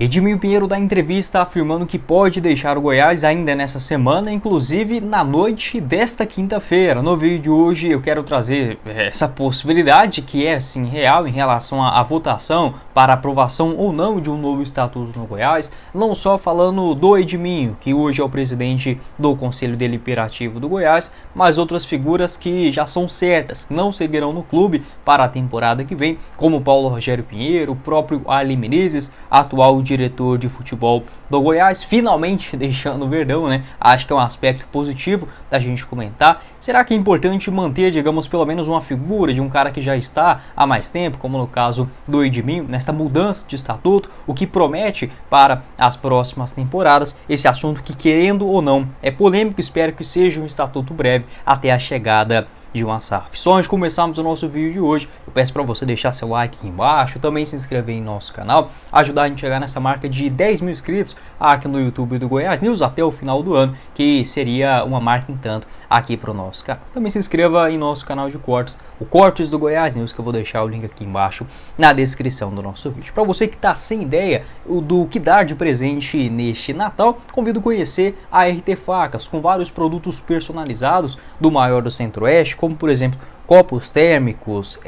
Edmil Pinheiro dá entrevista afirmando que pode deixar o Goiás ainda nessa semana, inclusive na noite desta quinta-feira. No vídeo de hoje eu quero trazer essa possibilidade que é sim real em relação à votação para aprovação ou não de um novo estatuto no Goiás, não só falando do Edminho, que hoje é o presidente do Conselho Deliberativo do Goiás, mas outras figuras que já são certas, não seguirão no clube para a temporada que vem, como Paulo Rogério Pinheiro, o próprio Arlen Menezes, atual diretor de futebol do Goiás, finalmente deixando o Verdão, né? Acho que é um aspecto positivo da gente comentar. Será que é importante manter, digamos, pelo menos uma figura de um cara que já está há mais tempo, como no caso do Edminho, nesta mudança de estatuto, o que promete para as próximas temporadas? Esse assunto que, querendo ou não, é polêmico, espero que seja um estatuto breve até a chegada de uma SAF. Só antes de começarmos o nosso vídeo de hoje, eu peço para você deixar seu like aqui embaixo, também se inscrever em nosso canal, ajudar a gente a chegar nessa marca de 10 mil inscritos aqui no YouTube do Goiás News até o final do ano, que seria uma marca em tanto aqui para o nosso canal. Também se inscreva em nosso canal de cortes, o Cortes do Goiás News, que eu vou deixar o link aqui embaixo na descrição do nosso vídeo. Para você que está sem ideia do que dar de presente neste Natal, convido a conhecer a RT Facas, com vários produtos personalizados do maior do Centro-Oeste, como por exemplo copos térmicos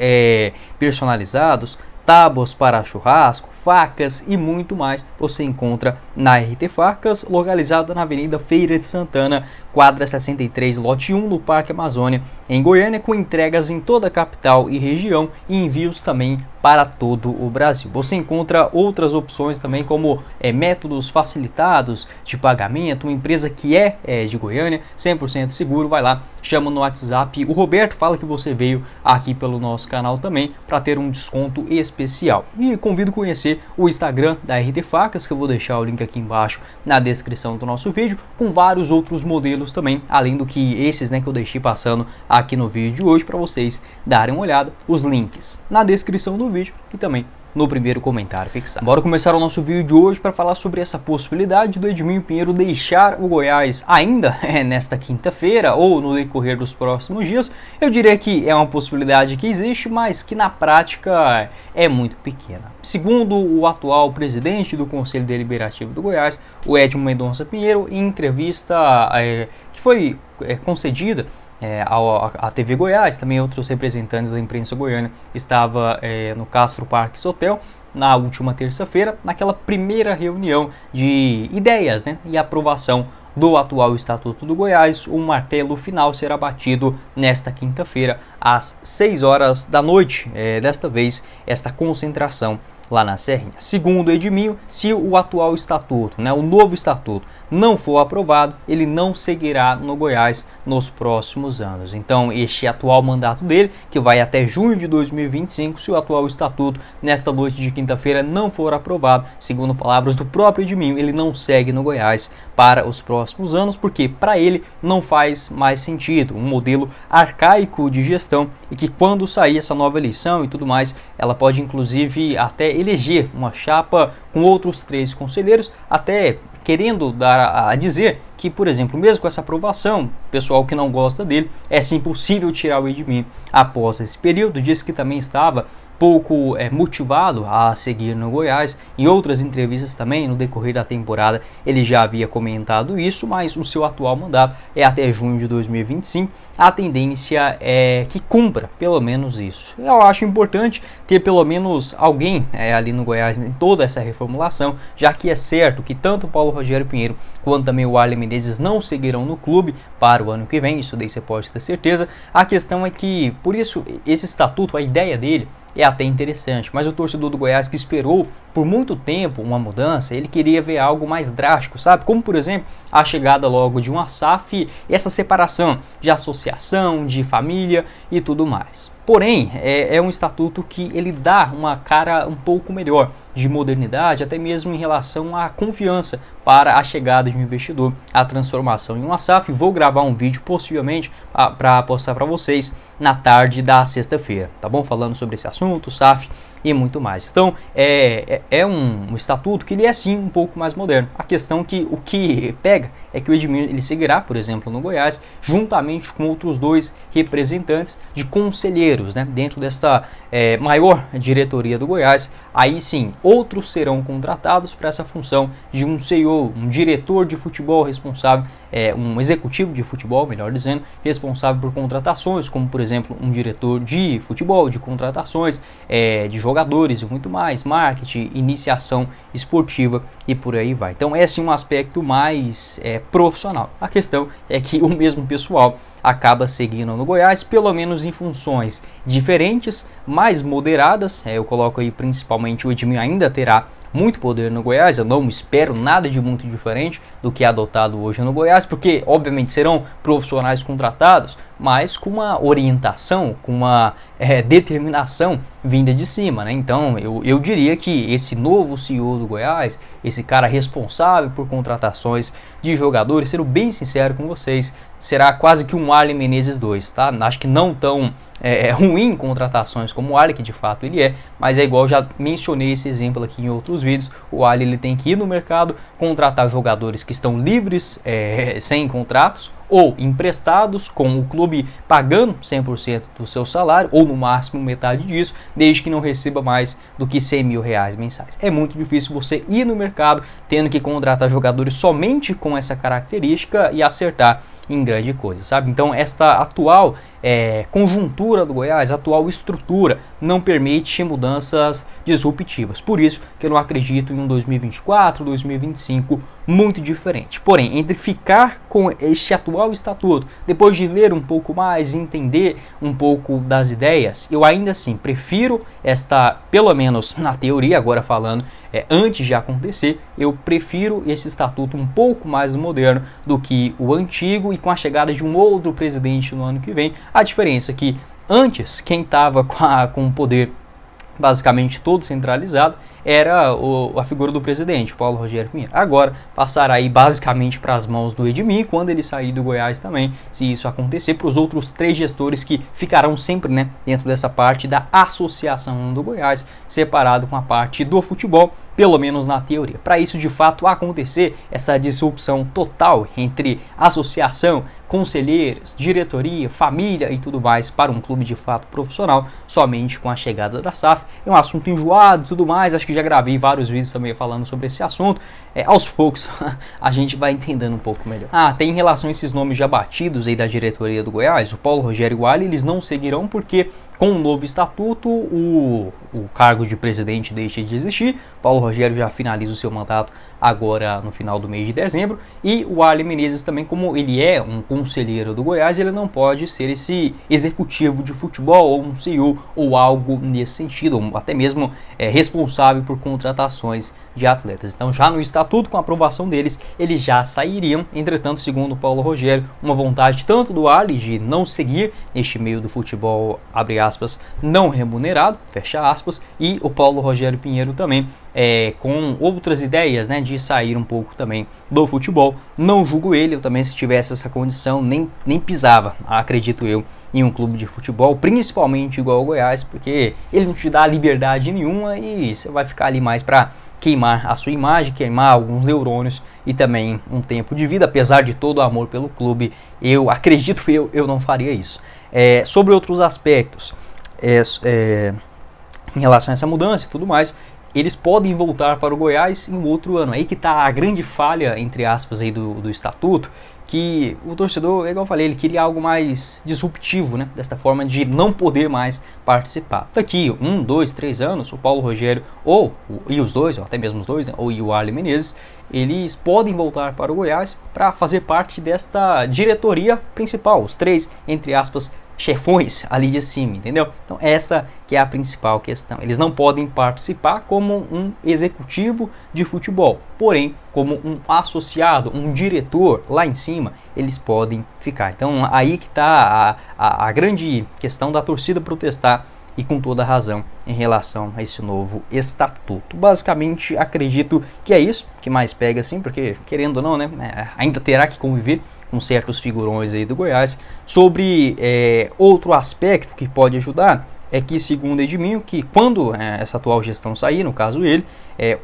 personalizados, tábuas para churrasco, facas e muito mais. Você encontra na RT Facas, localizada na Avenida Feira de Santana, quadra 63, lote 1, no Parque Amazônia, em Goiânia, com entregas em toda a capital e região e envios também para todo o Brasil. Você encontra outras opções também, como métodos facilitados de pagamento, uma empresa que é de Goiânia, 100% seguro. Vai lá, chama no WhatsApp o Roberto, fala que você veio aqui pelo nosso canal também para ter um desconto especial. E convido a conhecer o Instagram da RT Facas, que eu vou deixar o link aqui embaixo na descrição do nosso vídeo, com vários outros modelos também, além do que esses que eu deixei passando aqui no vídeo de hoje, para vocês darem uma olhada. Os links na descrição do vídeo e também no primeiro comentário fixado. Bora começar o nosso vídeo de hoje para falar sobre essa possibilidade do Edmil Pinheiro deixar o Goiás ainda nesta quinta-feira ou no decorrer dos próximos dias. Eu diria que é uma possibilidade que existe, mas que na prática é muito pequena. Segundo o atual presidente do Conselho Deliberativo do Goiás, o Edmo Mendonça Pinheiro, em entrevista que foi concedida a TV Goiás, também outros representantes da imprensa goiana estava no Castro Parques Hotel na última terça-feira, naquela primeira reunião de ideias e aprovação do atual Estatuto do Goiás. O martelo final será batido nesta quinta-feira às 6 horas da noite, desta vez esta concentração lá na Serrinha. Segundo Edminho, se o atual estatuto, o novo estatuto, não for aprovado, ele não seguirá no Goiás nos próximos anos. Então, este atual mandato dele, que vai até junho de 2025, se o atual estatuto nesta noite de quinta-feira não for aprovado, segundo palavras do próprio Edminho, ele não segue no Goiás para os próximos anos, porque para ele não faz mais sentido, um modelo arcaico de gestão, e que quando sair essa nova eleição e tudo mais, ela pode inclusive até eleger uma chapa com outros 3 conselheiros, até querendo dar a dizer que, por exemplo, mesmo com essa aprovação, pessoal que não gosta dele, é sim possível tirar o Edminho após esse período. Disse que também estava pouco motivado a seguir no Goiás. Em outras entrevistas também, no decorrer da temporada, ele já havia comentado isso, mas o seu atual mandato é até junho de 2025. A tendência é que cumpra pelo menos isso. Eu acho importante ter pelo menos alguém ali no Goiás em toda essa reformulação, já que é certo que tanto o Paulo Rogério Pinheiro quanto também o Arlen Menezes não seguirão no clube para o ano que vem, isso daí você pode ter certeza. A questão é que, por isso, esse estatuto, a ideia dele é até interessante, mas o torcedor do Goiás, que esperou por muito tempo uma mudança, ele queria ver algo mais drástico, sabe? Como, por exemplo, a chegada logo de uma SAF e essa separação de associação, de família e tudo mais. Porém, é um estatuto que ele dá uma cara um pouco melhor de modernidade, até mesmo em relação à confiança para a chegada de um investidor, a transformação em uma SAF. Vou gravar um vídeo possivelmente para postar para vocês na tarde da sexta-feira, tá bom? Falando sobre esse assunto, SAF e muito mais. Então é um estatuto que ele é sim um pouco mais moderno. A questão que o que pega é que o Edmilson ele seguirá, por exemplo, no Goiás, juntamente com outros 2 representantes de conselheiros, né, dentro desta maior diretoria do Goiás. Aí sim, outros serão contratados para essa função de um CEO, um diretor de futebol responsável, um executivo de futebol, melhor dizendo, responsável por contratações, como por exemplo um diretor de futebol, de contratações, de jogadores e muito mais, marketing, iniciação esportiva e por aí vai. Então esse é um aspecto mais profissional. A questão é que o mesmo pessoal acaba seguindo no Goiás, pelo menos em funções diferentes, mais moderadas. Eu coloco aí principalmente o Edmilson ainda terá muito poder no Goiás, eu não espero nada de muito diferente do que é adotado hoje no Goiás, porque obviamente serão profissionais contratados, mas com uma orientação, com uma determinação vinda de cima, né? Então eu diria que esse novo CEO do Goiás, esse cara responsável por contratações de jogadores, sendo bem sincero com vocês, será quase que um Arlen Menezes 2, tá? Acho que não tão ruim em contratações como o Arlen, que de fato ele é, mas é igual, já mencionei esse exemplo aqui em outros vídeos. O Arlen ele tem que ir no mercado, contratar jogadores que estão livres, sem contratos, ou emprestados, com o clube pagando 100% do seu salário, ou no máximo metade disso, desde que não receba mais do que R$100 mil mensais. É muito difícil você ir no mercado tendo que contratar jogadores somente com essa característica e acertar em grande coisa, sabe? Então esta atual conjuntura do Goiás, a atual estrutura não permite mudanças disruptivas. Por isso que eu não acredito em um 2024, 2025 muito diferente. Porém, entre ficar com este atual estatuto, depois de ler um pouco mais, entender um pouco das ideias, eu ainda assim prefiro esta, pelo menos na teoria, agora falando, antes de acontecer, eu prefiro esse estatuto um pouco mais moderno do que o antigo, e com a chegada de um outro presidente no ano que vem. A diferença é que antes, quem estava com o poder basicamente todo centralizado era a figura do presidente, Paulo Rogério Pinheiro. Agora passará aí basicamente para as mãos do Edmilson, quando ele sair do Goiás também, se isso acontecer, para os outros 3 gestores que ficarão sempre, né, dentro dessa parte da associação do Goiás, separado com a parte do futebol, pelo menos na teoria. Para isso de fato acontecer, essa disrupção total entre associação, conselheiros, diretoria, família e tudo mais para um clube de fato profissional, somente com a chegada da SAF. É um assunto enjoado e tudo mais, acho que já gravei vários vídeos também falando sobre esse assunto. Aos poucos a gente vai entendendo um pouco melhor. Tem em relação a esses nomes já batidos aí da diretoria do Goiás, o Paulo Rogério e o Arlen, eles não seguirão porque com o novo estatuto o cargo de presidente deixa de existir. Paulo Rogério já finaliza o seu mandato agora no final do mês de dezembro, e o Arlen Menezes também, como ele é um conselheiro do Goiás, ele não pode ser esse executivo de futebol ou um CEO ou algo nesse sentido, ou até mesmo responsável por contratações de atletas. Então já no estatuto, com a aprovação deles, eles já sairiam. Entretanto, segundo o Paulo Rogério, uma vontade tanto do Arlen de não seguir neste meio do futebol, abre aspas, não remunerado, fecha aspas, e o Paulo Rogério Pinheiro também com outras ideias, né, de sair um pouco também do futebol. Não julgo ele, eu também, se tivesse essa condição, nem pisava, acredito eu, em um clube de futebol, principalmente igual ao Goiás, porque ele não te dá liberdade nenhuma e você vai ficar ali mais para queimar a sua imagem, queimar alguns neurônios e também um tempo de vida. Apesar de todo o amor pelo clube, eu acredito eu não faria isso. Sobre outros aspectos, em relação a essa mudança e tudo mais, eles podem voltar para o Goiás em outro ano. Aí que está a grande falha, entre aspas, aí do estatuto, que o torcedor, igual eu falei, ele queria algo mais disruptivo, né? Desta forma de não poder mais participar. Daqui 1, 2, 3 anos, o Paulo Rogério e os dois, ou até mesmo os dois, né? Ou o Arlen Menezes, eles podem voltar para o Goiás para fazer parte desta diretoria principal, os 3, entre aspas, chefões ali de cima, entendeu? Então essa que é a principal questão. Eles não podem participar como um executivo de futebol, porém como um associado, um diretor lá em cima, eles podem ficar. Então aí que está a grande questão da torcida protestar, e com toda razão, em relação a esse novo estatuto. Basicamente acredito que é isso que mais pega, assim, porque querendo ou não, né, ainda terá que conviver com certos figurões aí do Goiás. Sobre outro aspecto que pode ajudar é que, segundo Edminho, que quando essa atual gestão sair, no caso ele,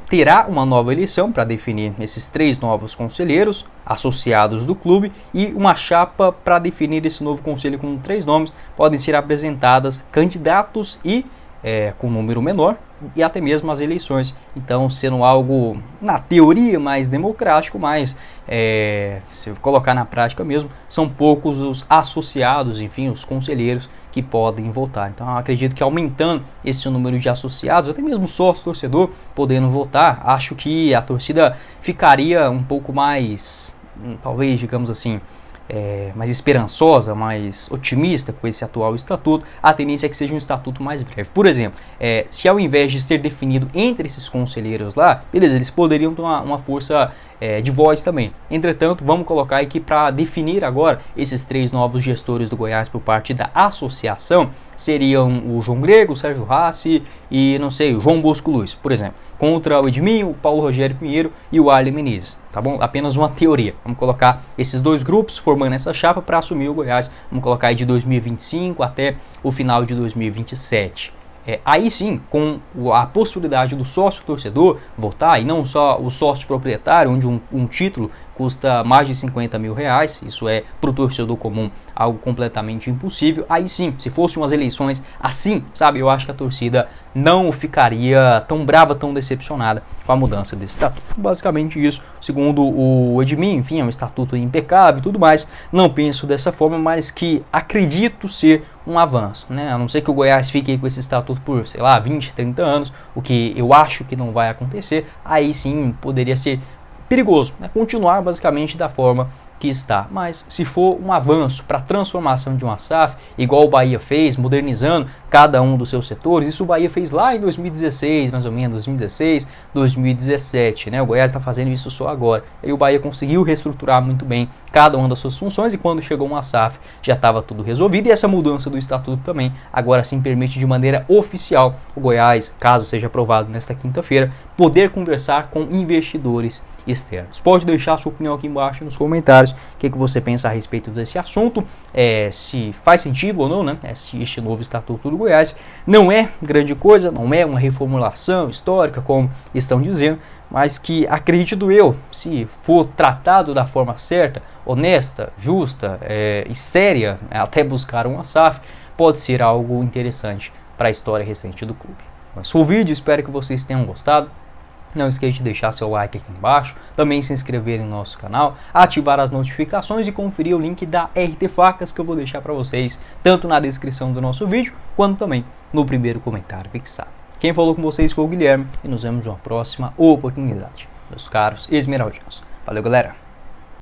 terá uma nova eleição para definir esses 3 novos conselheiros associados do clube e uma chapa para definir esse novo conselho com 3 nomes. Podem ser apresentadas candidatos e com número menor e até mesmo as eleições. Então, sendo algo na teoria mais democrático, mas se colocar na prática mesmo, são poucos os associados, enfim, os conselheiros que podem votar. Então, eu acredito que aumentando esse número de associados, até mesmo sócio torcedor podendo votar, acho que a torcida ficaria um pouco mais, talvez, digamos assim, mais esperançosa, mais otimista com esse atual estatuto. A tendência é que seja um estatuto mais breve. Por exemplo, se ao invés de ser definido entre esses conselheiros lá, beleza, eles poderiam ter uma força de voz também. Entretanto, vamos colocar aqui para definir agora esses 3 novos gestores do Goiás por parte da associação, seriam o João Grego, o Sérgio Rassi e, não sei, o João Bosco Luiz, por exemplo, contra o Edminho, o Paulo Rogério Pinheiro e o Arlen Menezes, tá bom? Apenas uma teoria. Vamos colocar esses 2 grupos formando essa chapa para assumir o Goiás. Vamos colocar aí de 2025 até o final de 2027. Aí sim, com a possibilidade do sócio torcedor votar, e não só o sócio proprietário, onde um título custa mais de 50 mil reais, isso é para o torcedor comum algo completamente impossível. Aí sim, se fossem umas eleições assim, sabe, eu acho que a torcida não ficaria tão brava, tão decepcionada com a mudança desse estatuto. Basicamente isso, segundo o Edminho, enfim, é um estatuto impecável e tudo mais. Não penso dessa forma, mas que acredito ser um avanço, né? A não ser que o Goiás fique com esse estatuto por, sei lá, 20, 30 anos, o que eu acho que não vai acontecer, aí sim poderia ser perigoso, né? Continuar basicamente da forma que está. Mas se for um avanço para a transformação de uma SAF, igual o Bahia fez, modernizando cada um dos seus setores, isso o Bahia fez lá em 2016, mais ou menos, 2016, 2017, né? O Goiás está fazendo isso só agora. E o Bahia conseguiu reestruturar muito bem cada uma das suas funções, e quando chegou uma SAF já estava tudo resolvido, e essa mudança do estatuto também agora sim permite de maneira oficial o Goiás, caso seja aprovado nesta quinta-feira, poder conversar com investidores externos. Pode deixar a sua opinião aqui embaixo nos comentários, o que você pensa a respeito desse assunto, se faz sentido ou não, né? Este novo estatuto do Goiás não é grande coisa, não é uma reformulação histórica, como estão dizendo, mas que, acredito eu, se for tratado da forma certa, honesta, justa e séria, até buscar uma SAF, pode ser algo interessante para a história recente do clube. Mas foi o vídeo, espero que vocês tenham gostado. Não esqueça de deixar seu like aqui embaixo, também se inscrever no nosso canal, ativar as notificações e conferir o link da RT Facas que eu vou deixar para vocês, tanto na descrição do nosso vídeo, quanto também no primeiro comentário fixado. Quem falou com vocês foi o Guilherme e nos vemos numa próxima oportunidade, meus caros esmeraldinos. Valeu, galera!